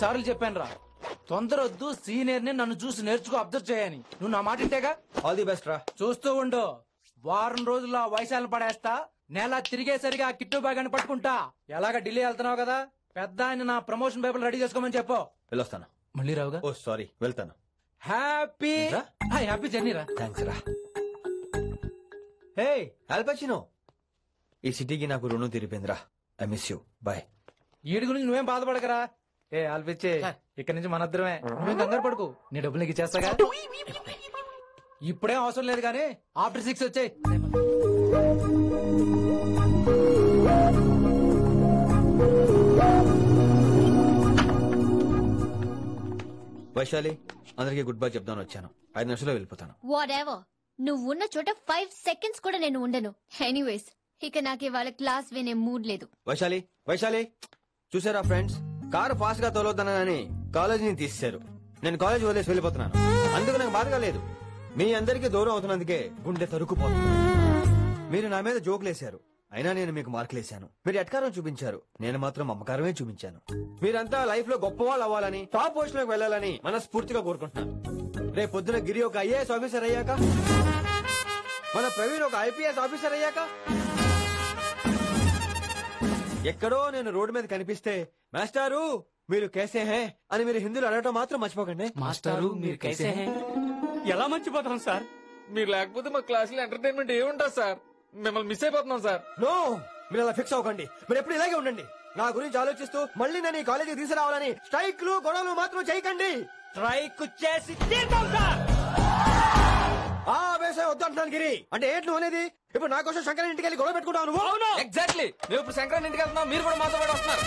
సార్లు చెప్పాను రా, తొందర వద్దు, సీనియర్ ని నన్ను చూసి నేర్చుకో, అబ్జర్వ్ చేయని. నువ్వు నా మాట ఇంటేగా. ఆల్ ది బెస్ట్ రా. చూస్తూ ఉండు, వారం రోజుల్లో వయసాలను పడేస్తా. నెల తిరిగేసరిగా కిట్టు బ్యాగ్ పట్టుకుంటా. ఎలాగ ఢిల్లీ వెళ్తున్నావు కదా, పెద్ద ఆయన నా ప్రమోషన్ పేపర్ రెడీ చేసుకోమని చెప్పు. వెళ్ళొస్తాను. మళ్ళీ రావుగా. ఓ సారీ, వెళ్తాను. హ్యాపీ హ్యాపీ జర్నీ రా. థ్యాంక్స్ రా. హే ఆల్ పచినో, ఈ సిటీకి నాకు రుణం తీరిపోయిందిరా. I miss you. బాయ్. వీడి గురించి నువ్వేం బాధపడకరా. ఏ ఆల్పిచ్చే, ఇక్కడ నుంచి మనద్దరమే, నువ్వేం కంగారు పడుకు. నీ డబ్బులు నీకు ఇచ్చేస్తాగా. ఇప్పుడేం అవసరం లేదు కానీ ఆఫ్టర్ 6 వచ్చాయి. వైశాలి, అందరికి గుడ్ బై చెప్దాను వచ్చాను. 5 నిమిషాల్లో వెళ్ళిపోతాను. వాటెవర్, నువ్వు ఉన్న చోట 5 seconds కూడా నేను ఉండను. ఎనీవేస్, ఇక నాకు ఇవాళ క్లాస్ వినే మూడ్ లేదు. వైశాలి, వైశాలి, చూసారా ఫ్రెండ్స్, కారు ఫాస్ట్ గా తోలొద్దనని కాలేజీని తీసేశారు. నేను కాలేజ్ వదిలేసి వెళ్ళిపోతున్నాను. అందుకు నాకు బాధగా లేదు. మీ అందరికీ దూరం అవుతున్నందుకే గుండె తరుక్కుపోతుంది. మీరు నా మీద జోకులేశారు, అయినా నేను మీకు మార్కులేశాను. మీరు ఎట్కారం చూపించారు, నేను మాత్రం అమ్మకారమే చూపించాను. మీరంతా లైఫ్ లో గొప్ప వాళ్ళు అవ్వాలని, టాప్ పొజిషన్ లోకి వెళ్ళాలని మనస్ఫూర్తిగా కోరుకుంటున్నాను. రేపు పొద్దున గిరి ఒక IAS ఆఫీసర్ అయ్యాక, మన ప్రవీణ్ ఒక IPS ఆఫీసర్ అయ్యాక, ఎక్కడో నేను రోడ్డు మీద కనిపిస్తే మాస్టారు మీరు కేసే హే అని మీరు హిందీలో అడగటం మాత్రం మర్చిపోకండి. మాస్టారు మీరు కైసే హై. ఎలా మర్చిపోతాం సార్? మీరు లేకపోతే మా క్లాసులో ఎంటర్టైన్మెంట్ ఏముంటుంది సార్? మిమ్మల్ని మిస్ అయిపోతున్నాం సార్. నో, మీరు అలా ఫిక్స్ అవ్వకండి. మీరు ఎప్పుడు ఇలాగే ఉండండి. నా గురించి ఆలోచిస్తూ మళ్ళీ నేను ఈ కాలేజీకి తీసుకురావాలని స్ట్రైక్లు గొడవలు మాత్రం చేయకండి. స్ట్రైక్ చేసి తీర్థం సార్. ఆ వేసే వద్దంటున్నాను గిరి. అంటే ఏంటి నువ్వు అనేది? ఇప్పుడు నా కోసం శంకర్ ఇంటికి వెళ్ళి గొడవ పెట్టుకుంటావు నువ్వు? అవును, ఎగ్జాక్ట్లీ. మేము ఇప్పుడు శంకరాన్ని ఇంటికి వెళ్తున్నాం, మీరు కూడా మాతో పాటు వస్తున్నారు.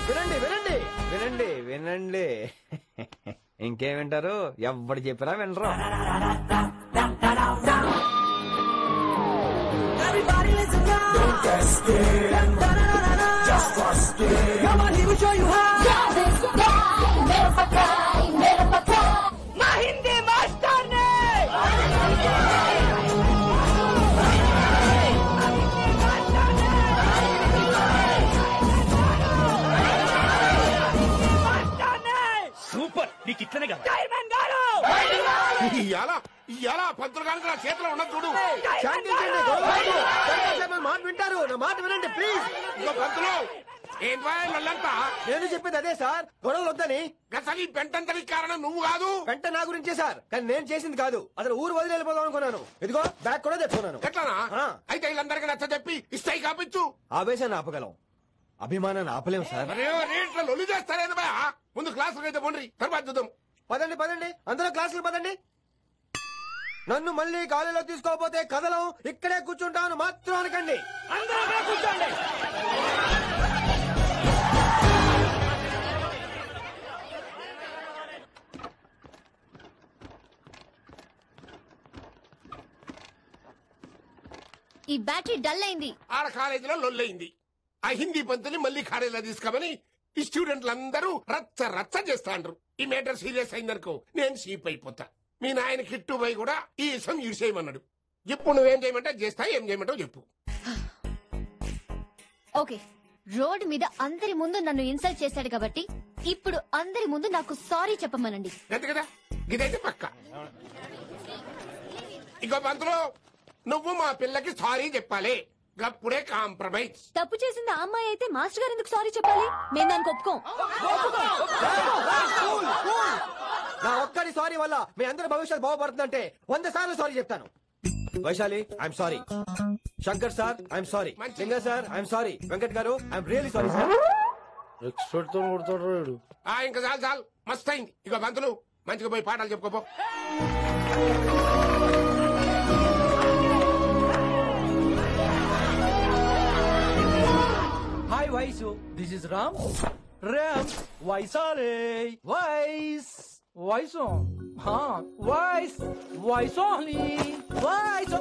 వినండి వినండి వినండి వినండి. ఇంకేం వింటారు? ఎవడు చెప్పినా వినరు. సూపర్, నీకు ఇట్లనే కదా. ఇలా పంతులు గారికి నా చేతిలో ఉన్నది చూడు. మాట వింటారు, నా మాట వినండి ప్లీజ్. ఇంకో పంతులు ఏంటంతా? నేను చెప్పేది అదే సార్, గొడవలు వద్దని. అసలు ఈ పెంటంతరికి కారణం నువ్వు కాదు. వెంట నా గురించే సార్, కానీ నేను చేసింది కాదు. అసలు ఊరు వదిలి వెళ్ళిపోదాం అనుకున్నాను. ఇదిగో బ్యాగ్ కూడా తెచ్చుకున్నాను. ఎట్లానా? అయితే వీళ్ళందరికీ నచ్చ చెప్పి ఇస్తాయి కాపించు. ఆవేశాన్ని ఆపగలం, అభిమానాన్ని ఆపలేం సార్. రేట్ల లొల్లి చేస్తారేంది బా? ముందు క్లాసులకు అయితే పోండి, తర్వాత చూద్దాం. పదండి పదండి, అందరూ క్లాసులకు పదండి. నన్ను మళ్ళీ కాలేజీలో తీసుకోకపోతే కదలం, ఇక్కడే కూర్చుంటాను మాత్రం అనకండి. అందరూ కూర్చోండి. ఈ బ్యాటరీ డల్ అయింది. ఆడ కాలేజీలో లొల్లయింది. ఆ హిందీ పంతుని మళ్ళీ కాలేజీలో తీసుకోమని ఈ స్టూడెంట్లందరూ రచ్చ రచ్చ చేస్తాండ్రు. ఈ మేటర్ సీరియస్ అయిందనుకో నేను సీప్ అయిపోతా. మీ నాయన కిట్టు పోయి కూడా ఈ విషయం ఇడిసేయమన్నాడు. ఇప్పుడు నువ్వేం చేయమంటే చేస్తా, ఏం చేయమంటావు చెప్పు. ఓకే, రోడ్ మీద అందరి ముందు నన్ను ఇన్సల్ట్ చేశాడు కాబట్టి ఇప్పుడు అందరి ముందు నాకు సారీ చెప్పమనండి. అంతే కదా, ఇదైతే పక్క. ఇంకో పంతులు, నువ్వు మా పిల్లకి సారీ చెప్పాలి. అప్పుడే కాంప్రమైజ్. తప్పు చేసింది ఆ అమ్మాయి అయితే మాస్టర్ గారు ఎందుకు సారీ చెప్పాలి? మేము దానికి ఒప్పుకోం. నా ఒక్కడి సారీ వల్ల మీ అందరి భవిష్యత్తు బాగుపడుతుందంటే 100 సార్లు సారీ చెప్తాను. Vaishali, I'm sorry. Shankar sir, I'm sorry. లింగ సార్, ఐఎమ్ సారీ. వెంకట్ గారు, I'm really sorry sir. Expert తో కొడతాడు. ఇంకా చాలు చాలు, మస్త్ అయింది. ఇక పంతులు మంచిగా పోయి పాఠాలు చెప్పుకోపో. Hi Vaishu, this is Ram. Ram వైసాలే. వైస్ వైసు వైస్ వైసోహ్లీ వైసో.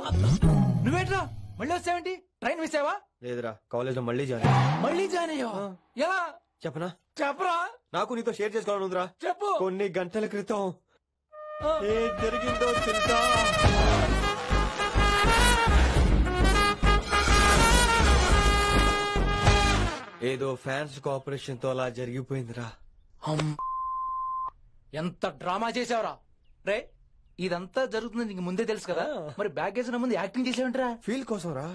నువ్వేట్రా మళ్ళీ వచ్చావేంటి? ట్రైన్ మిస్ అయ్యావా? లేదురా, కాలేజ్ లో మళ్ళీ జాయిన్. మళ్ళీ జాయిన్ అయ్యావా? ఎలా చెప్పనా? చెప్పరా. నాకు నీతో షేర్ చేసుకోవాలని ఉందిరా. చెప్పు. కొన్ని గంటల క్రితం ఏం జరిగిందో తెలుసా? ఏదో ఫ్యాన్స్ కోఆపరేషన్ తో అలా జరిగిపోయిందిరా. ఎంత డ్రామా చేసావురా రే. ఇదంతా జరుగుతుంది నీకు ముందే తెలుసు కదా, మరి బ్యాగ్ వేసిన ముందు యాక్టింగ్ చేసావంటరా? ఫీల్ కోసం రా.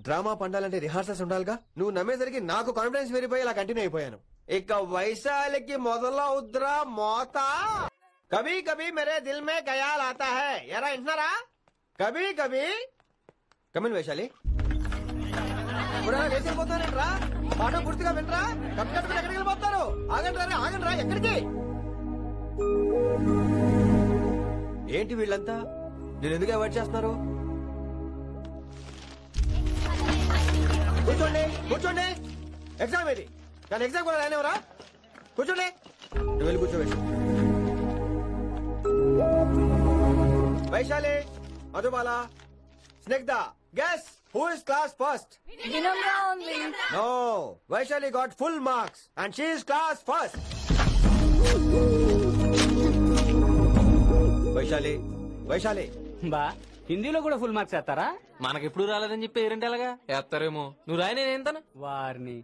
డ్రామా పండాలంటే రిహార్సల్స్ ఉండాలిగా. నువ్వు నమ్మేసరికి నాకు కాన్ఫిడెన్స్ పెరిగిపోయి ఇలా కంటిన్యూ అయిపోయాను. ఇక వైశాలికి మొదలవుద్రా మోత. కభీ కభీ మేరే దిల్ మే ఖయాల్ ఆతా హై. ఎరా ఇంటున్నారా? కభీ కభీ కమిన్ వైశాలి. వేసిపోతానంట్రా. పాట పూర్తిగా వినరా? కట్టుకట్టుకుని ఎక్కడికి వెళ్ళిపోతారు? ఆగండి ఆగండి రా. ఎక్కడికి? ఏంటి వీళ్ళంతా నేను ఎందుకు అవాయిడ్ చేస్తున్నారు? కూర్చోండి కూర్చోండి. ఎగ్జామ్ ఏది? కానీ ఎగ్జామ్ కూడా రానివరా? కూర్చోండి. నువ్వు వెళ్ళి కూర్చోబెట్టు. Vaishali, Madhubala, Snigdha, guess who is class first? No, Vaishali got full marks and she is class first. Vaishali Vaishali బా హిందీలో కూడా ఫుల్ మార్క్స్ వేస్తారా? మనకెప్పుడు రాలేదని చెప్పి ఏంటంటే అలాగా వేస్తారేమో. నువ్వు రాయి నేను ఏంతాను వారిని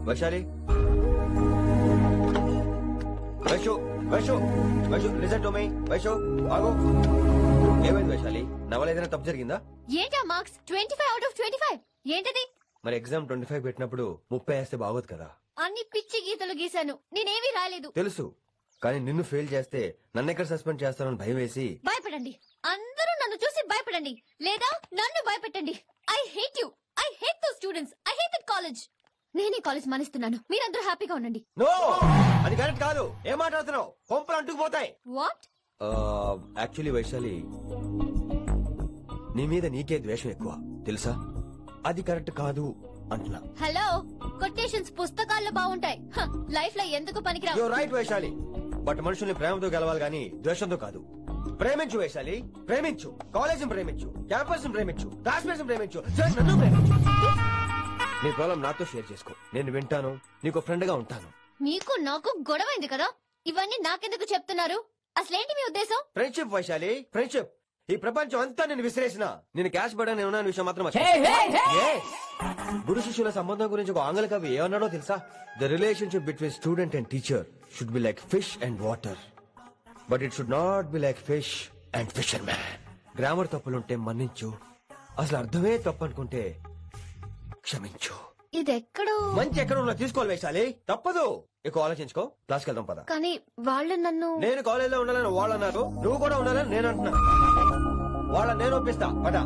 Vaishali. Vaishu Vaishu Vaishu listen to me. Vaishu ఆగు. ఏమైంది వైశాలి? నా వల్ల ఏదైనా తప్పు జరిగిందా? ఏంటా మార్క్స్ 25 out of 25? ఏంటది? మరి ఎగ్జామ్ 25 పెట్టినప్పుడు 30 వేస్తే బాగోదు కదా. అన్ని పిచ్చి గీతలు గీశాను, నేనేమీ రాలేదు. తెలుసు, కానీ నిన్ను ఫెయిల్ చేస్తే నన్ను ఎక్కడ సస్పెండ్ చేస్తానని భయం వేసి. భయపడండి, అందరూ నన్ను చూసి భయపడండి, లేదా నన్ను భయపెట్టండి. I hate you, I hate those students, I hate that college. నేనే కాలేజ్ మానేస్తున్నాను, మీరందరూ హ్యాపీగా ఉండండి. నో, అది కరెక్ట్ కాదు. ఏం మాట్లాడుతున్నావు? కొంపలు అంటుకుపోతాయి. వాట్? యాక్చువల్లీ వైశాలి, నీ మీద నీకే ద్వేషం ఎక్కువ తెలుసా? అది కరెక్ట్ కాదు అంటున్నా. హలో, కొటేషన్స్ పుస్తకాల్లో బాగుంటాయి, లైఫ్ లో ఎందుకు పనికిరావు. యు రైట్ వైశాలి, బట్ మనుషుల్ని ప్రేమతో గెలవాలి గాని ద్వేషంతో కాదు. ప్రేమించు వైశాలి, ప్రేమించు. కాలేజ్ ప్రేమించు, క్యాంపస్ ప్రేమించు, క్లాస్మేట్స్ ప్రేమించు, నన్ను ప్రేమించు. నీ ప్రాబ్లం నాతో షేర్ చేసుకో, నేను వింటాను, నీకు ఫ్రెండ్ గా ఉంటాను. మీకు నాకు గొడవైంది కదా, ఇవన్నీ నాకెందుకు చెప్తున్నారు? అసలేంటి మీ ఉద్దేశం? Friendship Vaishali, friendship. ఈ ప్రపంచం అంతా నేను విసిరేసిన నేను క్యాష్ పడని ఉన్నాను విషయం మాత్రం గురు శిష్యుల సంబంధం గురించి ఒక ఆంగ్ల కవి ఏమన్నాడో తెలుసా? The relationship between student and teacher should be like fish and water, but it should not be like fish and fisherman. Grammar తప్పులుంటే మన్నించు, అసలు అర్థమే తప్పు అనుకుంటే క్షమించు. ఇది ఎక్కడో మంచి ఎక్కడ ఉన్నా తీసుకోవాలి వైశాలి, తప్పదు. ఎక్కువ ఆలోచించుకో, క్లాస్కి వెళ్దాం పద. కానీ వాళ్ళు నన్ను నేను కాలేజ్ లో ఉండాలని వాళ్ళు అన్నారు, నువ్వు కూడా ఉండాలని నేను అంటున్నా. వాళ్ళని నేను ఒప్పిస్తా పద.